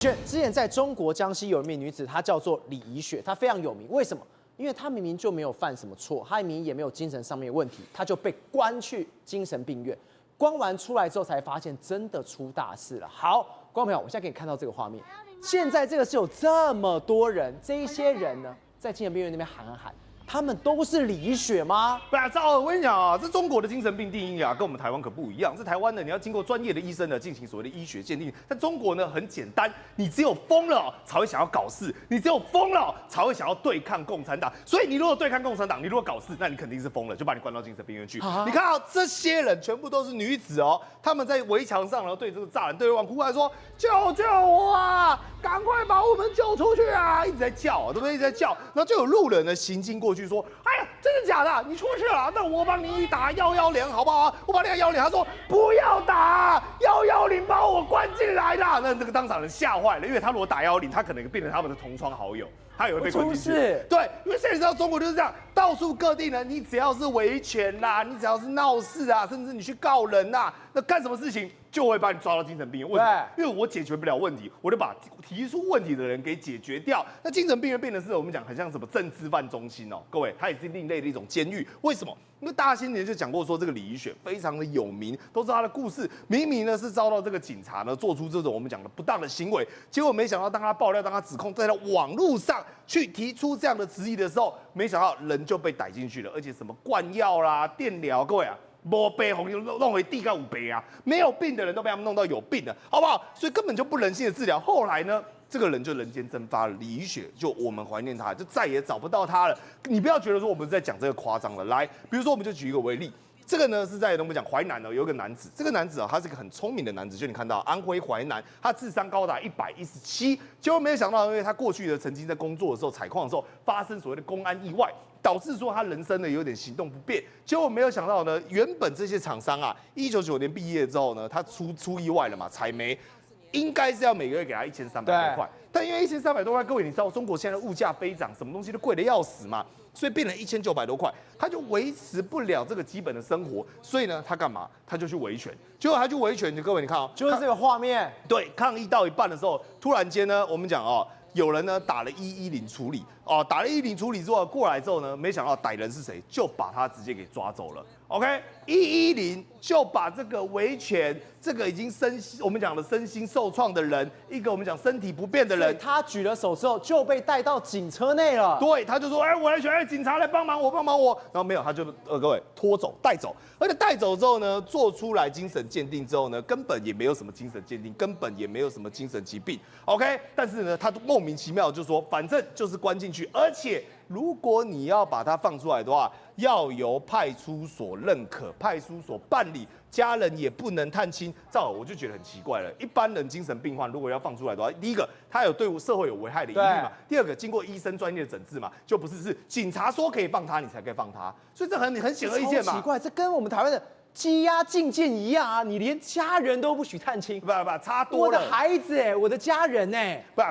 之前在中国江西有一名女子，她叫做李怡雪，她非常有名。为什么？因为她明明就没有犯什么错，她明明也没有精神上面的问题，她就被关去精神病院。关完出来之后，才发现真的出大事了。好，观众朋友，我现在给你看到这个画面。现在这个是有这么多人，这一些人呢，在精神病院那边喊。他们都是李怡雪吗？不是，我跟你讲啊，这中国的精神病定义啊，跟我们台湾可不一样。在台湾呢，你要经过专业的医生呢进行所谓的医学鉴定。在中国呢，很简单，你只有疯了才会想要搞事，你只有疯了才会想要对抗共产党。所以你如果对抗共产党，你如果搞事，那你肯定是疯了，就把你关到精神病院去。你看到这些人全部都是女子哦，他们在围墙上，然后对这个栅栏对望，哭喊说：“救救我啊！赶快把我们救出去啊！”一直在叫，对不对？一直在叫，然后就有路人呢行经过去说：“哎呀，真的假的？你出事了？那我帮你打110好不好？我帮你打110。”他说：“不要打110，把我关进来的。”那这个当场人吓坏了，因为他如果打110，他可能变成他们的同窗好友。他也会被关进去。对，因为现在你知道中国就是这样，到处各地呢，你只要是维权啦，你只要是闹事啊，甚至你去告人呐，那干什么事情就会把你抓到精神病院。为什么？因为我解决不了问题，我就把提出问题的人给解决掉。那精神病院变成是我们讲很像什么政治犯中心哦，各位，它也是另类的一种监狱。为什么？因为大家先前就讲过说，这个李怡雪非常的有名，都知道她的故事。明明呢是遭到这个警察呢做出这种我们讲的不当的行为，结果没想到当他爆料、当他指控，在他网络上去提出这样的质疑的时候，没想到人就被逮进去了，而且什么灌药啦、电疗，各位啊。没杯红弄回地高5杯啊！没有病的人都被他们弄到有病了，好不好？所以根本就不人性的治疗。后来呢，这个人就人间蒸发了，李怡雪就我们怀念他，就再也找不到他了。你不要觉得说我们在讲这个夸张了，来，比如说我们就举一个为例。这个呢是在我们讲淮南呢有一个男子，这个男子啊他是一个很聪明的男子，就你看到安徽淮南，他智商高达117，结果没有想到，因为他过去的曾经在工作的时候采矿的时候发生所谓的公安意外，导致说他人生呢有点行动不便，结果没有想到呢，原本这些厂商啊，1999年毕业之后呢，他出意外了嘛，采煤。应该是要每个月给他1300多块，但因为1300多块，各位你知道中国现在物价飞涨，什么东西都贵得要死嘛，所以变成1900多块，他就维持不了这个基本的生活，所以呢，他干嘛？他就去维权，结果他去维权，各位你看哦，就是这个画面，对，抗议到一半的时候，突然间呢，我们讲哦。有人呢打了110处理哦，打了110处理之后过来之后呢，没想到歹人是谁，就把他直接给抓走了。OK，110就把这个维权，这个已经我们讲的身心受创的人，一个我们讲身体不便的人，他举了手之后就被带到警车内了。对，他就说，哎，我来选，警察来帮忙我。然后没有，他就各位拖走带走，而且带走之后呢，做出来精神鉴定之后呢，根本也没有什么精神鉴定，根本也没有什么精神疾病。OK， 但是呢，他莫名其妙就说，反正就是关进去，而且如果你要把它放出来的话，要由派出所认可，派出所办理，家人也不能探亲。我就觉得很奇怪了。一般人精神病患如果要放出来的话，第一个他有对社会有危害的疑虑嘛，第二个经过医生专业的诊治嘛，就不是警察说可以放他，你才可以放他，所以这很显而易见嘛。奇怪，这跟我们台湾的羁押禁见一样啊！你连家人都不许探亲，不，差多了。我的孩子我的家人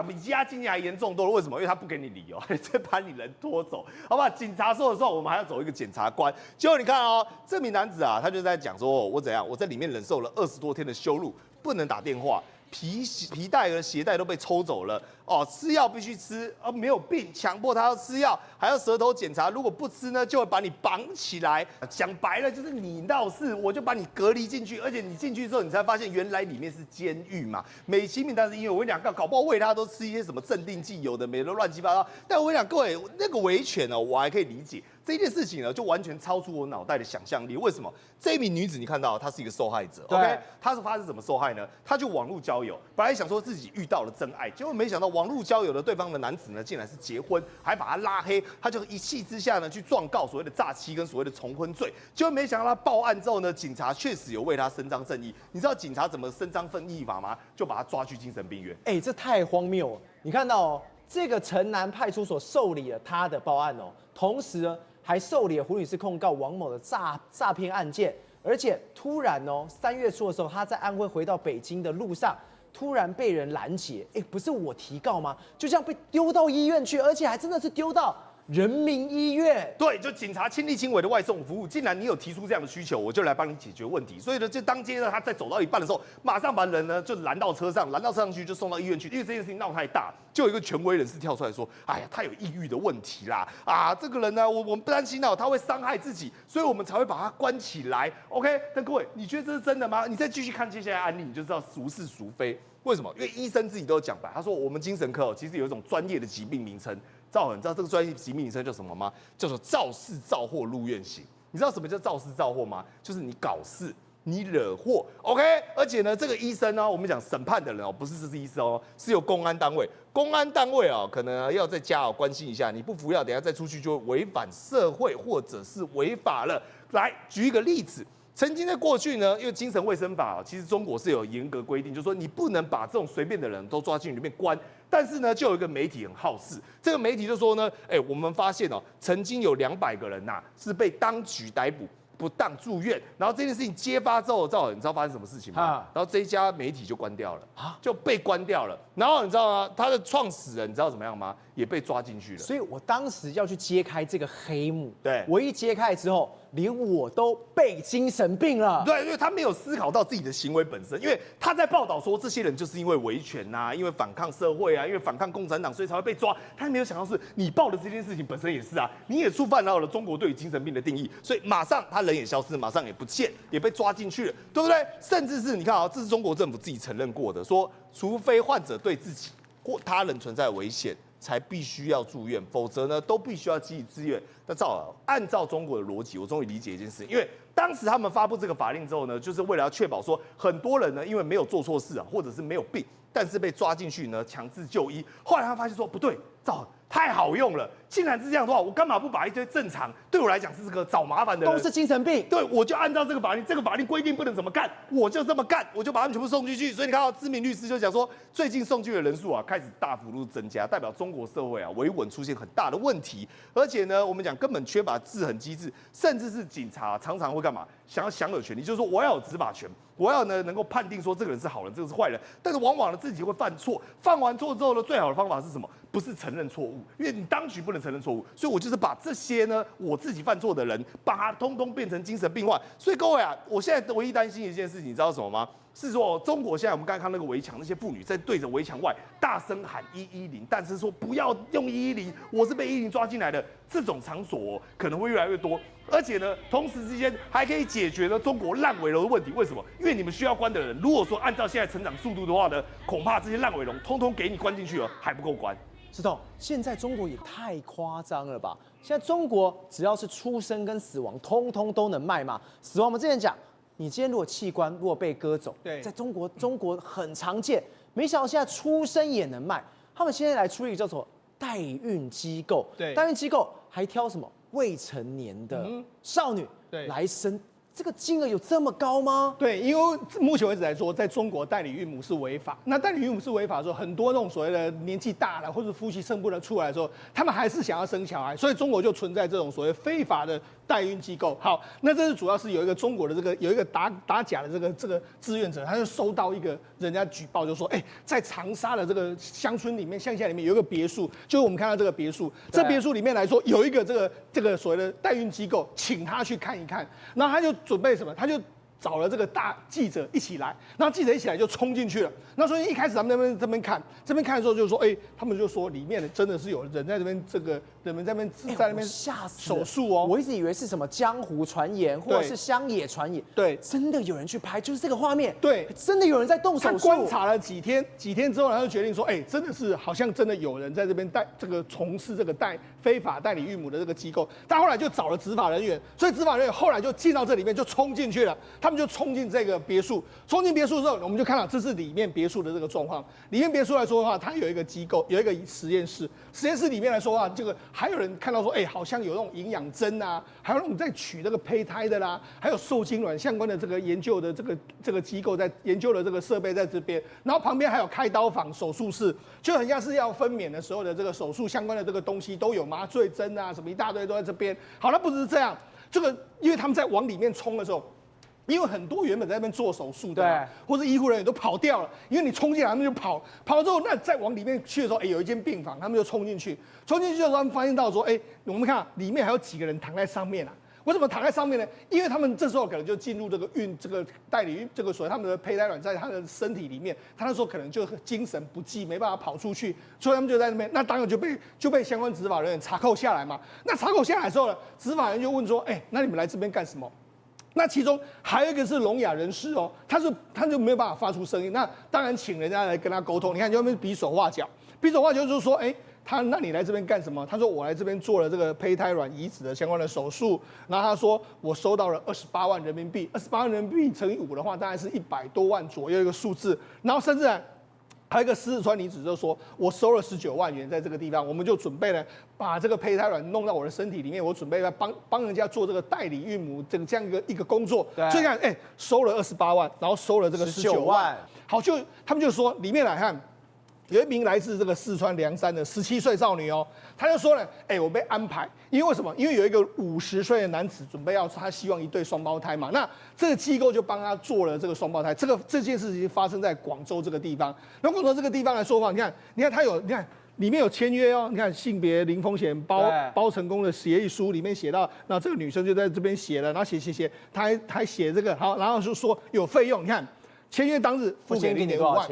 比羁押禁见还严重多了。为什么？因为他不给你理由，再把你人拖走，好不好？警察说的时候，我们还要走一个检察官。结果你看哦，这名男子啊，他就在讲说，我怎样，我在里面忍受了20多天的羞辱，不能打电话。皮带和鞋带都被抽走了哦，吃药必须吃，没有病强迫他要吃药，还要舌头检查，如果不吃呢，就会把你绑起来。讲白了就是你闹事，我就把你隔离进去，而且你进去之后，你才发现原来里面是监狱嘛，美其名但是因为我跟你讲，搞不好喂他都吃一些什么镇定剂，有的没的乱七八糟。但我跟你讲，各位那个维权呢，我还可以理解。这件事情呢，就完全超出我脑袋的想象力。为什么？这一名女子，你看到她是一个受害者 ，OK？ 她是怎么受害呢？她就网络交友，本来想说自己遇到了真爱，结果没想到网络交友的对方的男子呢，竟然是结婚，还把她拉黑。她就一气之下呢，去状告所谓的诈欺跟所谓的重婚罪。结果没想到她报案之后呢，警察确实有为她伸张正义。你知道警察怎么伸张正义法吗？就把她抓去精神病院。这太荒谬了！你看到哦，这个城南派出所受理了他的报案哦，同时呢。还受理了胡女士控告王某的诈骗案件，而且突然哦，3月初的时候，他在安徽回到北京的路上，突然被人拦截，不是我提告吗？就这样被丢到医院去，而且还真的是丢到人民医院。对，就警察亲力亲为的外送服务，既然你有提出这样的需求，我就来帮你解决问题。所以呢，就当街呢，他在走到一半的时候，马上把人呢就拦到车上，拦到车上去就送到医院去。因为这件事情闹太大，就有一个权威人士跳出来说：“哎呀，他有抑郁的问题啦，啊，这个人呢，我们不担心哦，他会伤害自己，所以我们才会把他关起来。”OK， 但各位，你觉得这是真的吗？你再继续看接下来案例，你就知道孰是孰非。为什么？因为医生自己都有讲白，他说我们精神科其实有一种专业的疾病名称。赵恒，你知道这个专业疾病名称叫什么吗？叫做肇事肇祸入院型。你知道什么叫肇事肇祸吗？就是你搞事，你惹祸。OK， 而且呢，这个医生呢，我们讲审判的人哦，不是这是医生哦，是由公安单位。公安单位哦，可能要在家关心一下，你不服药，等下再出去就违反社会或者是违法了。来举一个例子。曾经在过去呢，因为精神卫生法，其实中国是有严格规定，就是说你不能把这种随便的人都抓进里面关。但是呢，就有一个媒体很好事，这个媒体就说呢，我们发现哦，曾经有200个人呐是被当局逮捕，不当住院，然后这件事情揭发之后，你知道发生什么事情吗？然后这一家媒体就关掉了，就被关掉了。然后你知道吗？他的创始人你知道怎么样吗？也被抓进去了。所以我当时要去揭开这个黑幕，对，我一揭开之后，连我都被精神病了。对，因为他没有思考到自己的行为本身，因为他在报道说这些人就是因为维权呐，因为反抗社会啊，因为反抗共产党，所以才会被抓。他没有想到是你报的这件事情本身也是啊，你也触犯到了中国对于精神病的定义，所以马上他人也消失，马上也不见，也被抓进去了，对不对？甚至是你看啊，这是中国政府自己承认过的，说除非患者对自己或他人存在危险，才必须要住院，否则呢都必须要给予自愿。那按照中国的逻辑，我终于理解一件事，因为当时他们发布这个法令之后呢，就是为了要确保说很多人呢因为没有做错事啊，或者是没有病，但是被抓进去呢强制就医。后来他发现说不对，太好用了，既然是这样的话，我干嘛不把一堆正常对我来讲是这个找麻烦的人都是精神病，对，我就按照这个法令，这个法令规定不能怎么干，我就这么干，我就把他们全部送进去。所以你看到知名律师就讲说，最近送去的人数啊开始大幅度增加，代表中国社会啊维稳出现很大的问题，而且呢，我们讲根本缺乏制衡机制，甚至是警察常常会干嘛？想要享有权利，就是说我要有执法权，我要呢能够判定说这个人是好人，这个是坏人，但是往往呢自己会犯错，犯完错之后呢，最好的方法是什么？不是承认错误，因为你当局不能承认错误，所以我就是把这些呢我自己犯错的人，把他通通变成精神病患。所以各位啊，我现在唯一担心的一件事情，你知道什么吗？是说中国现在我们刚才看那个围墙，那些妇女在对着围墙外大声喊110，但是说不要用110，我是被110抓进来的，这种场所可能会越来越多。而且呢，同时之间还可以解决了中国烂尾楼的问题。为什么？因为你们需要关的人，如果说按照现在成长速度的话呢，恐怕这些烂尾楼通通给你关进去了，还不够关。石头，现在中国也太夸张了吧？现在中国只要是出生跟死亡，通通都能卖嘛。死亡我们之前讲，你今天如果器官如果被割走，对，在中国很常见。没想到现在出生也能卖，他们现在来出一个叫做代孕机构，对，代孕机构还挑什么未成年的少女来生。这个金额有这么高吗？对，因为目前为止来说，在中国代理孕母是违法。那代理孕母是违法的时候，很多那种所谓的年纪大了或者夫妻生不能出来的时候，他们还是想要生小孩，所以中国就存在这种所谓非法的代孕机构。好，那这是主要是有一个中国的有一个打假的这个志愿者，他就收到一个人家举报，就说，在长沙的这个乡村里面、乡下里面有一个别墅，就是我们看到这个别墅，这别墅里面来说有一个这个所谓的代孕机构，请他去看一看，然后他就准备什么？他就找了这个大记者一起来，然后记者一起来就冲进去了。那所以一开始他们这边看的时候，就说，他们就说里面真的是有人在这边，这个人们在那边吓死手术哦。我一直以为是什么江湖传言或者是乡野传言，对，真的有人去拍，就是这个画面，对，真的有人在动手术。他观察了几天之后，他就决定说，真的是好像真的有人在这边从事这个非法代理孕母的这个机构。但后来就找了执法人员，所以执法人员后来就进到这里面就冲进去了，他们就冲进这个别墅，冲进别墅之后，我们就看到这是里面别墅的这个状况。里面别墅来说的话，它有一个机构，有一个实验室。实验室里面来说的话，这个还有人看到说，好像有那种营养针啊，还有那种在取这个胚胎的啦，还有受精卵相关的这个研究的这个机构在研究的这个设备在这边，然后旁边还有开刀房、手术室，就很像是要分娩的时候的这个手术相关的这个东西都有，麻醉针啊什么一大堆都在这边。好，那不只是这样，这个因为他们在往里面冲的时候。因为很多原本在那边做手术的嘛，或者医护人员都跑掉了，因为你冲进来，他们就跑了之后，那再往里面去的时候，有一间病房，他们就冲进去的时候，他们发现到说，我们看里面还有几个人躺在上面啊。为什么躺在上面呢？因为他们这时候可能就进入这个代理孕这个所谓他们的胚胎卵在他的身体里面，他那时候可能就精神不济，没办法跑出去，所以他们就在那边，那当然就被相关执法人员查扣下来嘛。那查扣下来之后呢，执法人员就问说，那你们来这边干什么？那其中还有一个是聋哑人士哦，他就没有办法发出声音，那当然请人家来跟他沟通。你看，就那边比手画脚就是说，那你来这边干什么？他说我来这边做了这个胚胎卵移植的相关的手术，然后他说我收到了28万人民币，28万人民币乘以5的话，大概是100多万左右一个数字，然后甚至还有一个四川女子就说，我收了19万元在这个地方，我们就准备呢把这个胚胎卵弄到我的身体里面，我准备来帮人家做这个代理孕母这样一个工作。所以看，收了28万，然后收了这个19万，好，他们就说里面来看。有一名来自这个四川凉山的17岁少女哦，她就说呢，我被安排，因为什么？因为有一个50岁的男子准备他希望一对双胞胎嘛，那这个机构就帮他做了这个双胞胎。这件事情发生在广州这个地方。那广州这个地方来说话，你看他有，你看里面有签约哦，你看性别零风险包成功的协议书里面写到，那这个女生就在这边写了，然后写，他还写这个好，然后就说有费用，你看签约当日付给0.5万。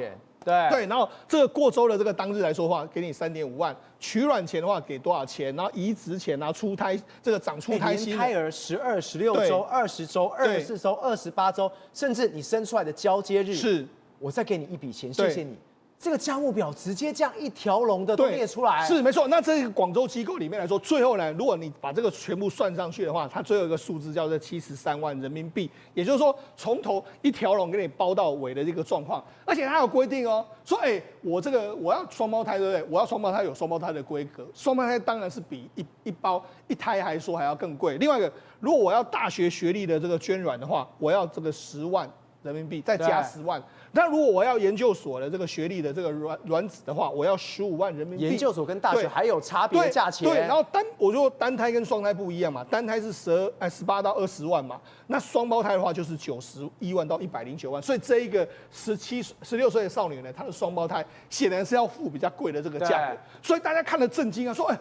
对，然后这个过周的这个当日来说话，给你3.5万，取卵前的话给多少钱，然后移植前，然后出胎这个长出胎心，胎儿12、16周、20周、24周、28周，甚至你生出来的交接日，是我再给你一笔钱，谢谢你。这个价目表直接这样一条龙的都列出来，是没错。那这个广州机构里面来说，最后呢，如果你把这个全部算上去的话，它最后一个数字叫做73万人民币，也就是说从头一条龙给你包到尾的这个状况。而且它有规定哦，说我要双胞胎，对不对？我要双胞胎有双胞胎的规格，双胞胎当然是比一胎还要更贵。另外一个，如果我要大学学历的这个捐卵的话，我要这个10万人民币，再加10万。那如果我要研究所的这个学历的这个卵子的话，我要15万人民币。研究所跟大学还有差别的价钱。对，然后我说单胎跟双胎不一样嘛，单胎是18到20万嘛，那双胞胎的话就是91万到109万，所以这一个16岁的少女呢，她的双胞胎显然是要付比较贵的这个价格，所以大家看了震惊啊，说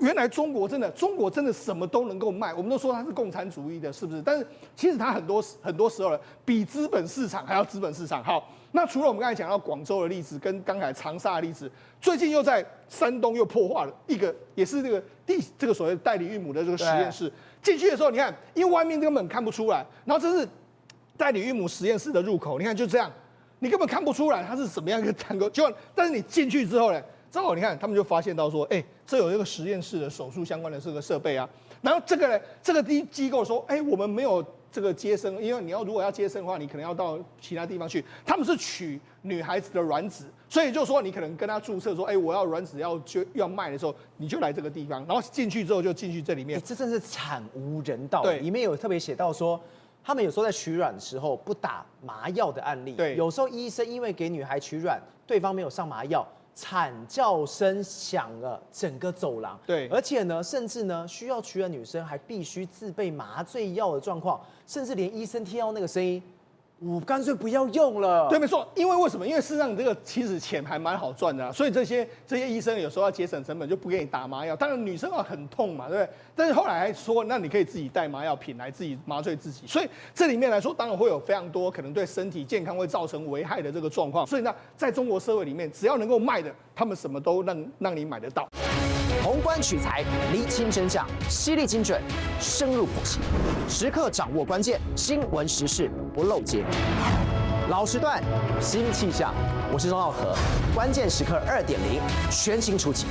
原来中国真的什么都能够卖，我们都说它是共产主义的，是不是？但是其实它很多时候呢，比资本市场还要资本市场。好。那除了我们刚才讲到广州的例子，跟刚才长沙的例子，最近又在山东又破获了一个，也是这个所谓代理孕母的这个实验室。进去的时候，你看，因为外面根本看不出来，然后这是代理孕母实验室的入口，你看就这样，你根本看不出来它是什么样一个单构。但是你进去之后呢，你看他们就发现到说，这有一个实验室的手术相关的这个设备啊。然后这个机构说，我们没有这个接生，因为如果要接生的话，你可能要到其他地方去。他们是取女孩子的卵子，所以就说你可能跟他注册说，我要卵子要卖的时候，你就来这个地方，然后进去之后就进去这里面。这真是惨无人道。对，里面有特别写到说，他们有时候在取卵的时候不打麻药的案例。对，有时候医生因为给女孩取卵，对方没有上麻药。惨叫声响了整个走廊，对，而且呢，甚至呢，需要取的女生还必须自备麻醉药的状况，甚至连医生听到那个声音，我干脆不要用了。对，没错，因为什么？因为事实上这个其实钱还蛮好赚的，所以这些医生有时候要节省成本，就不给你打麻药。当然女生很痛嘛，对不对？但是后来还说，那你可以自己带麻药品来自己麻醉自己。所以这里面来说，当然会有非常多可能对身体健康会造成危害的这个状况。所以呢，在中国社会里面，只要能够卖的，他们什么都让你买得到。宏观取材，厘清真相，犀利精准，深入剖析，时刻掌握关键，新闻时事不漏接。老时段，新气象，我是钟浩和，关键时刻2.0，全新出击。